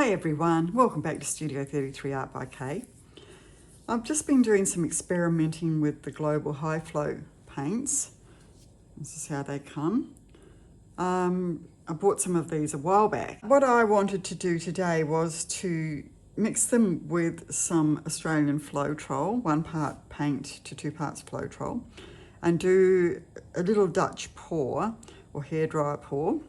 Hi everyone, welcome back to Studio 33 Art by Kay. I've just been doing some experimenting with the Global High Flow paints. This is how they come. I bought some of these a while back. What I wanted to do today was to mix them with some Australian Floetrol, 1 part paint to 2 parts Floetrol, and do a little Dutch pour or hairdryer pour.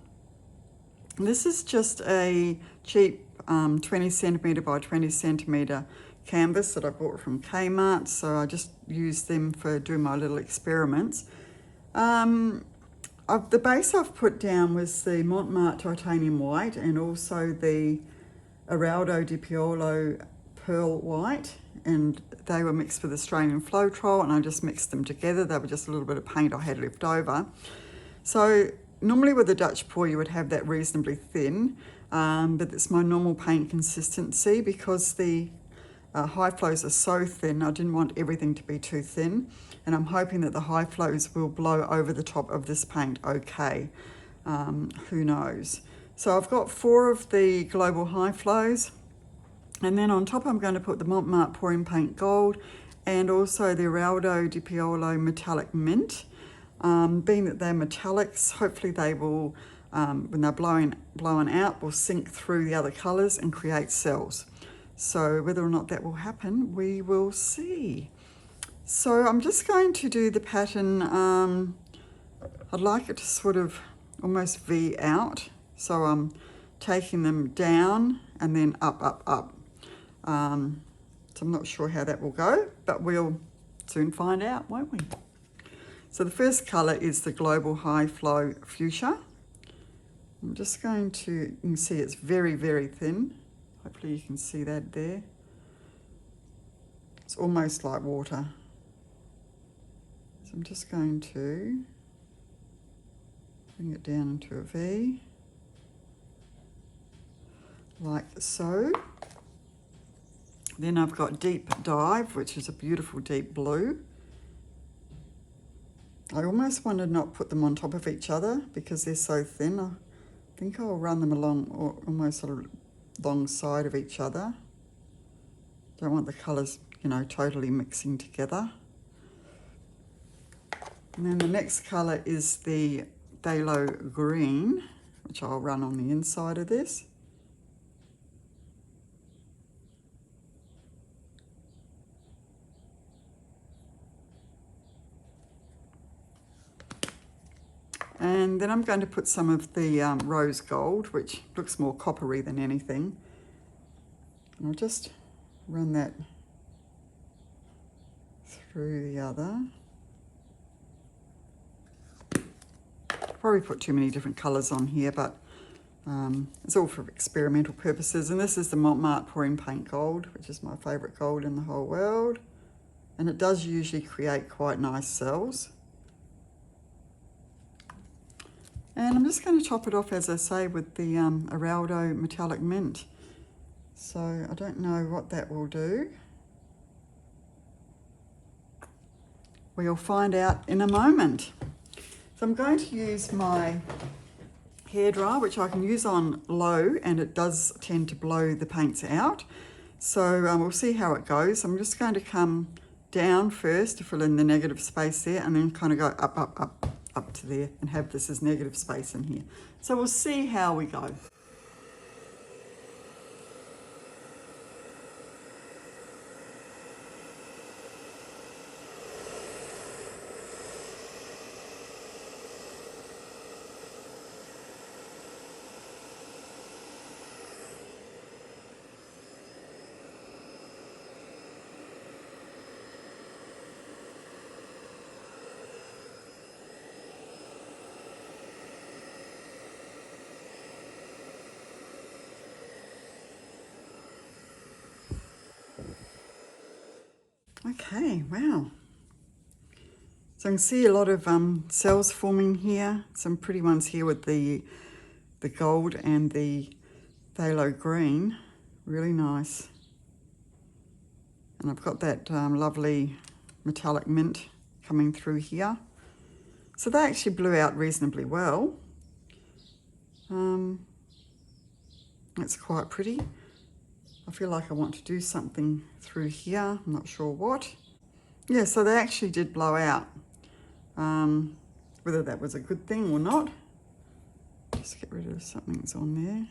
And this is just a cheap 20 centimetre by 20 centimetre canvas that I bought from Kmart, so I just used them for doing my little experiments. The base I've put down was the Mont titanium white and also the Eraldo di Paolo pearl white, and they were mixed with Australian Floetrol, and I just mixed them together. They were just a little bit of paint I had left over. So normally with a Dutch pour you would have that reasonably thin, but it's my normal paint consistency because the high flows are so thin. I didn't want everything to be too thin, and I'm hoping that the high flows will blow over the top of this paint okay. Who knows? So I've got 4 of the Global High Flows, and then on top I'm going to put the Mont Pouring Paint Gold and also the Eraldo di Paolo Metallic Mint. Being that they're metallics, hopefully they will, when they're blown out, will sink through the other colours and create cells. So whether or not that will happen, we will see. So I'm just going to do the pattern, I'd like it to sort of almost V out. So I'm taking them down and then up, up, up. So I'm not sure how that will go, but we'll soon find out, won't we? So the first colour is the Global High Flow Fuschia. I'm just going to, you can see it's very, very thin. Hopefully you can see that there. It's almost like water. So I'm just going to bring it down into a V, like so. Then I've got Deep Dive, which is a beautiful deep blue. I almost want to not put them on top of each other because they're so thin. I think I'll run them along or almost sort of alongside of each other. Don't want the colours, you know, totally mixing together. And then the next colour is the Phthalo Green, which I'll run on the inside of this. And then I'm going to put some of the rose gold, which looks more coppery than anything. And I'll just run that through the other. Probably put too many different colours on here, but it's all for experimental purposes. And this is the Mont Pouring Paint Gold, which is my favourite gold in the whole world. And it does usually create quite nice cells. And I'm just going to top it off, as I say, with the Eraldo Metallic Mint. So I don't know what that will do. We'll find out in a moment. So I'm going to use my hairdryer, which I can use on low, and it does tend to blow the paints out. So we'll see how it goes. I'm just going to come down first to fill in the negative space there, and then kind of go up, up, up to there and have this as negative space in here. So we'll see how we go. Okay, wow. So I can see a lot of cells forming here. Some pretty ones here with the gold and the Phthalo Green. Really nice. And I've got that lovely metallic mint coming through here. So they actually blew out reasonably well. It's quite pretty. I feel like I want to do something through here. I'm not sure what. Yeah, so they actually did blow out. Whether that was a good thing or not. Just get rid of something that's on there.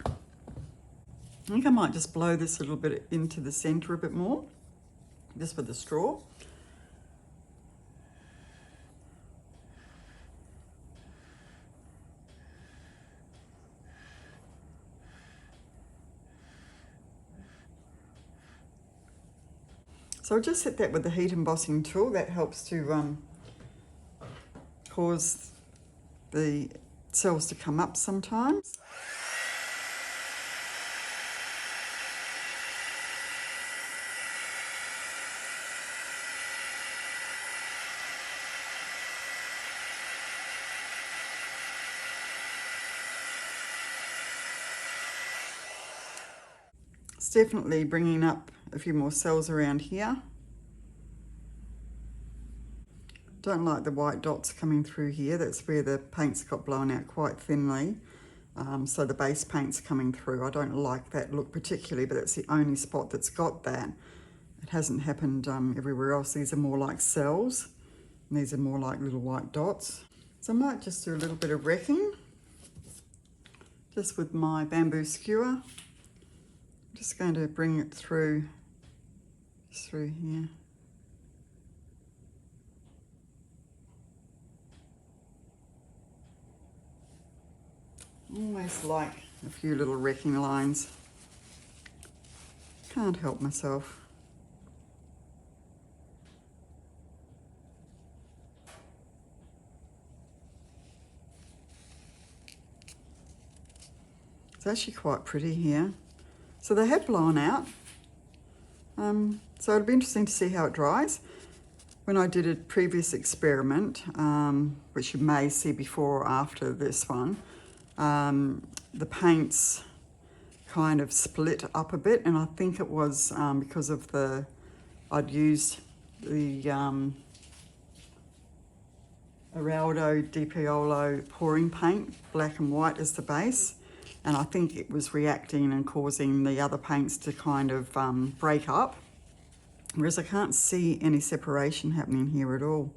I think I might just blow this a little bit into the centre a bit more, just with the straw. So I'll just set that with the heat embossing tool. That helps to cause the cells to come up sometimes. It's definitely bringing up a few more cells around here. Don't like the white dots coming through here. That's where the paint's got blown out quite thinly. So the base paint's coming through. I don't like that look particularly, but that's the only spot that's got that. It hasn't happened everywhere else. These are more like cells, and these are more like little white dots. So I might just do a little bit of wrecking, just with my bamboo skewer. I'm just going to bring it through here. Almost like a few little wrecking lines. Can't help myself. It's actually quite pretty here. So they have blown out. So it'll be interesting to see how it dries. When I did a previous experiment, which you may see before or after this one, the paints kind of split up a bit, and I think it was because of I'd used the Eraldo Di Paolo pouring paint, black and white as the base, and I think it was reacting and causing the other paints to kind of break up, whereas I can't see any separation happening here at all.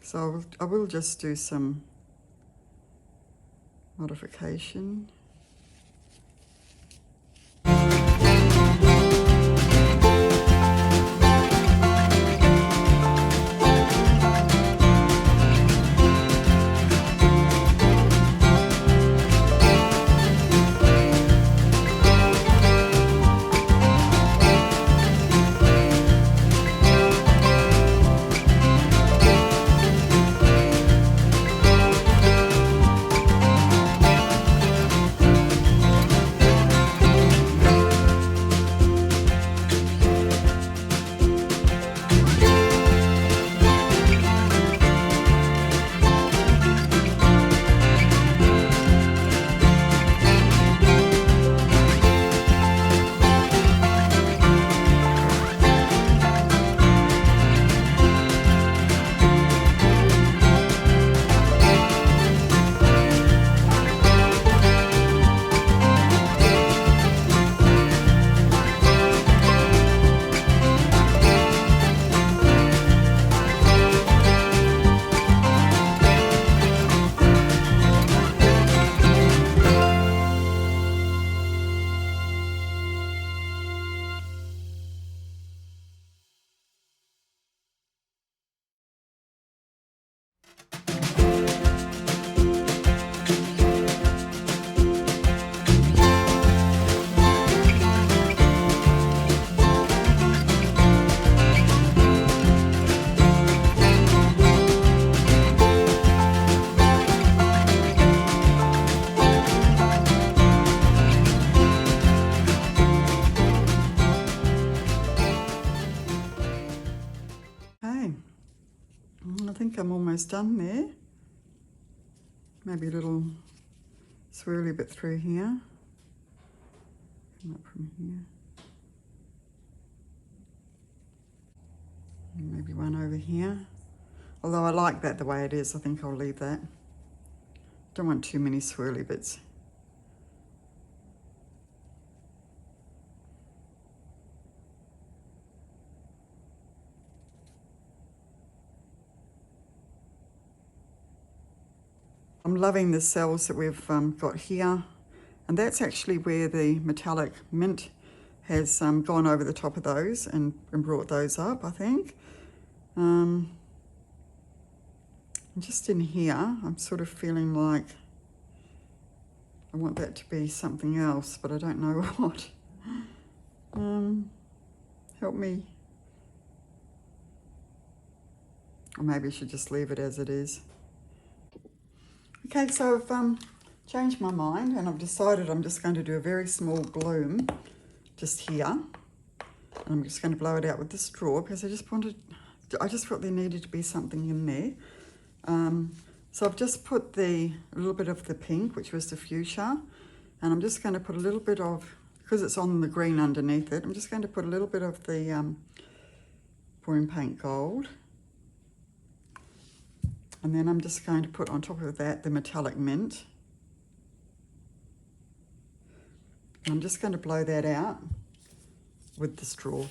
So I will just do some modification. I think I'm almost done there. Maybe a little swirly bit through here. Come up from here. maybe one over here. Although I like that the way it is, I think I'll leave that. Don't want too many swirly bits. I'm loving the cells that we've got here, and that's actually where the metallic mint has gone over the top of those and brought those up, I think. And just in here, I'm sort of feeling like I want that to be something else, but I don't know what. Help me. Or maybe I should just leave it as it is. Okay, so I've changed my mind and I've decided I'm just going to do a very small bloom just here. And I'm just going to blow it out with the straw because I just felt there needed to be something in there. So I've just put a little bit of the pink, which was the fuchsia, and I'm just going to put a little bit of, because it's on the green underneath it, I'm just going to put a little bit of the pouring paint gold. And then I'm just going to put on top of that the metallic mint. I'm just going to blow that out with the straw.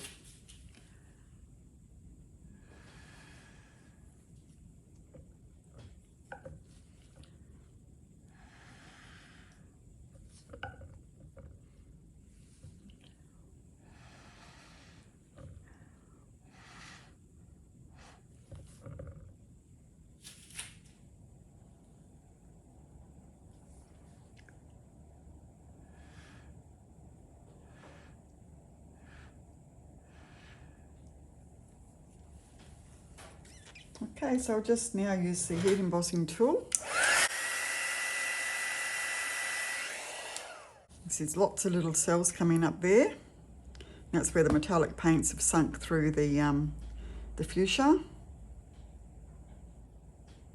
Okay, so I'll just now use the heat embossing tool. There's lots of little cells coming up there. That's where the metallic paints have sunk through the fuchsia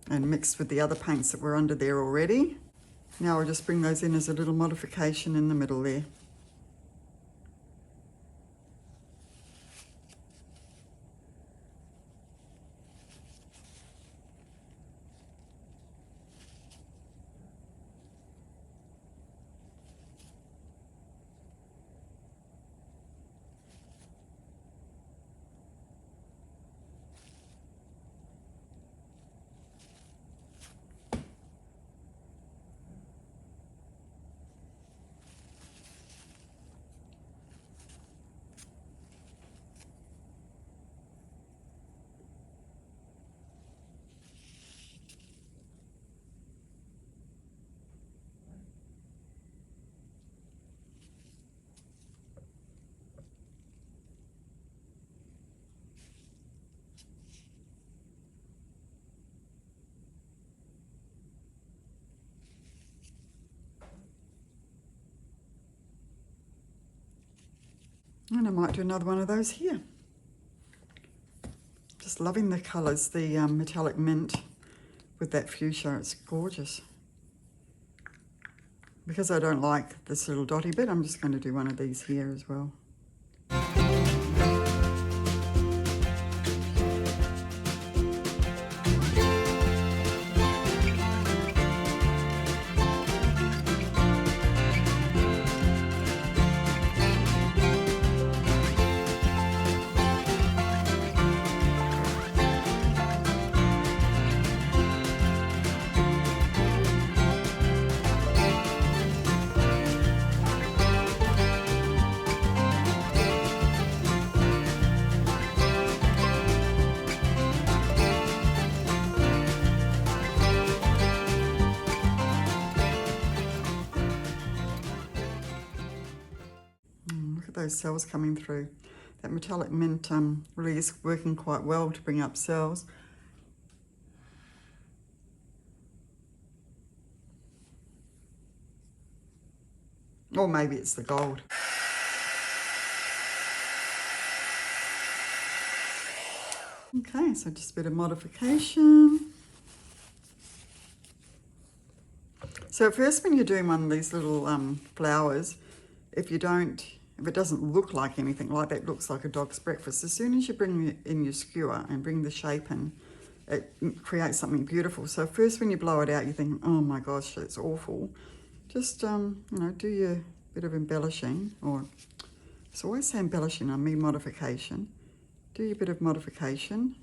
and mixed with the other paints that were under there already. Now I'll just bring those in as a little modification in the middle there. And I might do another one of those here. Just loving the colours, the metallic mint with that fuchsia, it's gorgeous. Because I don't like this little dotty bit, I'm just going to do one of these here as well. Those cells coming through. That metallic mint really is working quite well to bring up cells. Or maybe it's the gold. Okay, so just a bit of modification. So first when you're doing one of these little flowers, if you don't if it doesn't look like anything like that, it looks like a dog's breakfast. As soon as you bring in your skewer and bring the shape in, it creates something beautiful. So first when you blow it out, you think, oh my gosh, it's awful. Just, you know, do your bit of embellishing, or it's always say embellishing, I mean modification. Do your bit of modification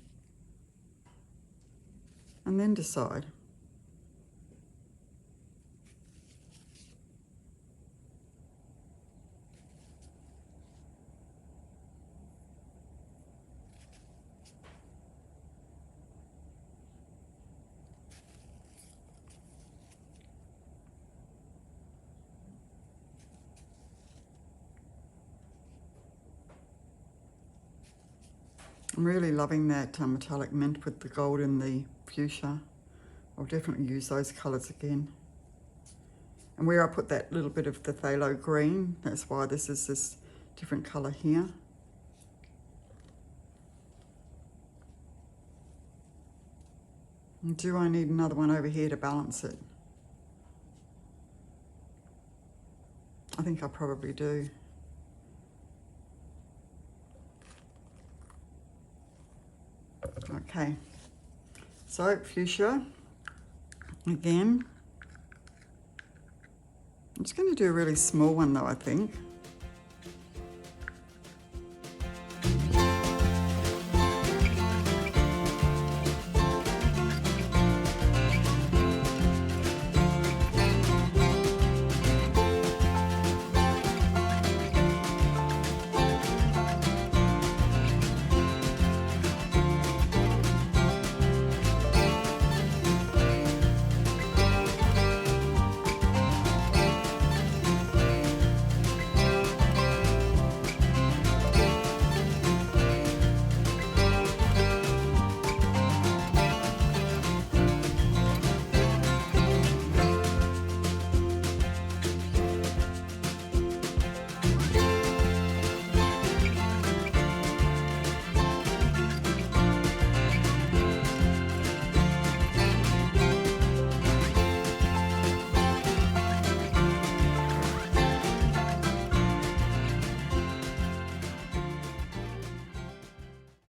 and then decide. I'm really loving that metallic mint with the gold and the fuchsia. I'll definitely use those colours again. And where I put that little bit of the phthalo green, that's why this is this different colour here. And do I need another one over here to balance it? I think I probably do. Okay, so fuchsia again. I'm just going to do a really small one though, I think.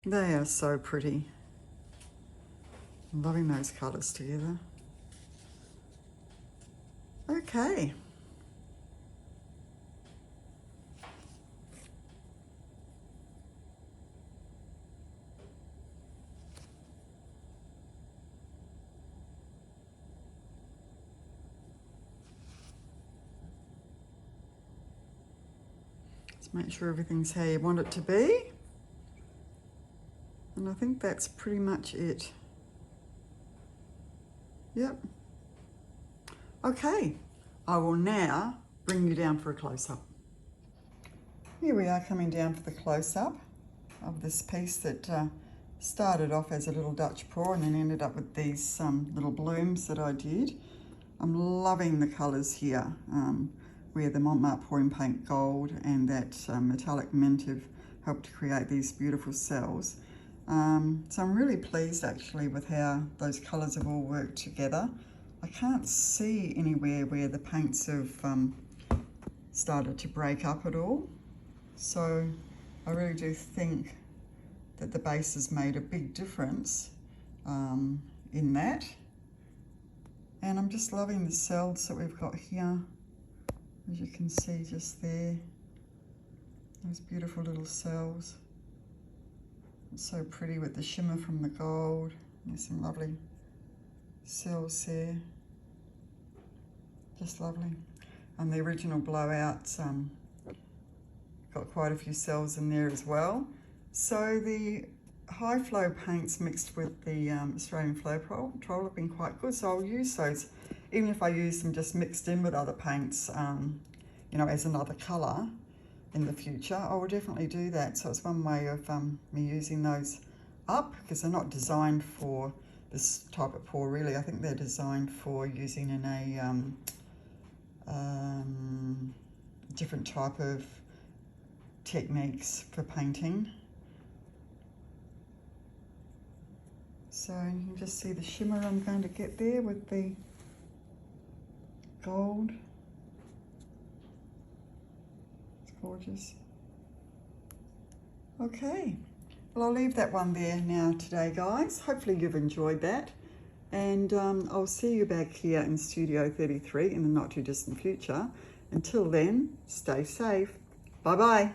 They are so pretty. I'm loving those colours together. Okay. Just make sure everything's how you want it to be. And I think that's pretty much it. Yep. Okay, I will now bring you down for a close-up. Here we are coming down for the close-up of this piece that started off as a little Dutch paw and then ended up with these little blooms that I did. I'm loving the colours here, where the Mont pouring paint gold and that metallic mint have helped to create these beautiful cells. So I'm really pleased actually with how those colours have all worked together. I can't see anywhere where the paints have started to break up at all. So I really do think that the base has made a big difference in that. And I'm just loving the cells that we've got here. As you can see just there, those beautiful little cells. It's so pretty with the shimmer from the gold. There's some lovely cells there. Just lovely. And the original blowouts got quite a few cells in there as well. So the high flow paints mixed with the Australian Floetrol have been quite good. So I'll use those, even if I use them just mixed in with other paints, you know, as another colour in the future. I will definitely do that. So it's one way of me using those up, because they're not designed for this type of paw really. I think they're designed for using in a different type of techniques for painting. So you can just see the shimmer I'm going to get there with the gold. It's Gorgeous. Okay, well, I'll leave that one there now today, guys. Hopefully you've enjoyed that. And I'll see you back here in Studio 33 in the not too distant future. Until then, stay safe. Bye-bye.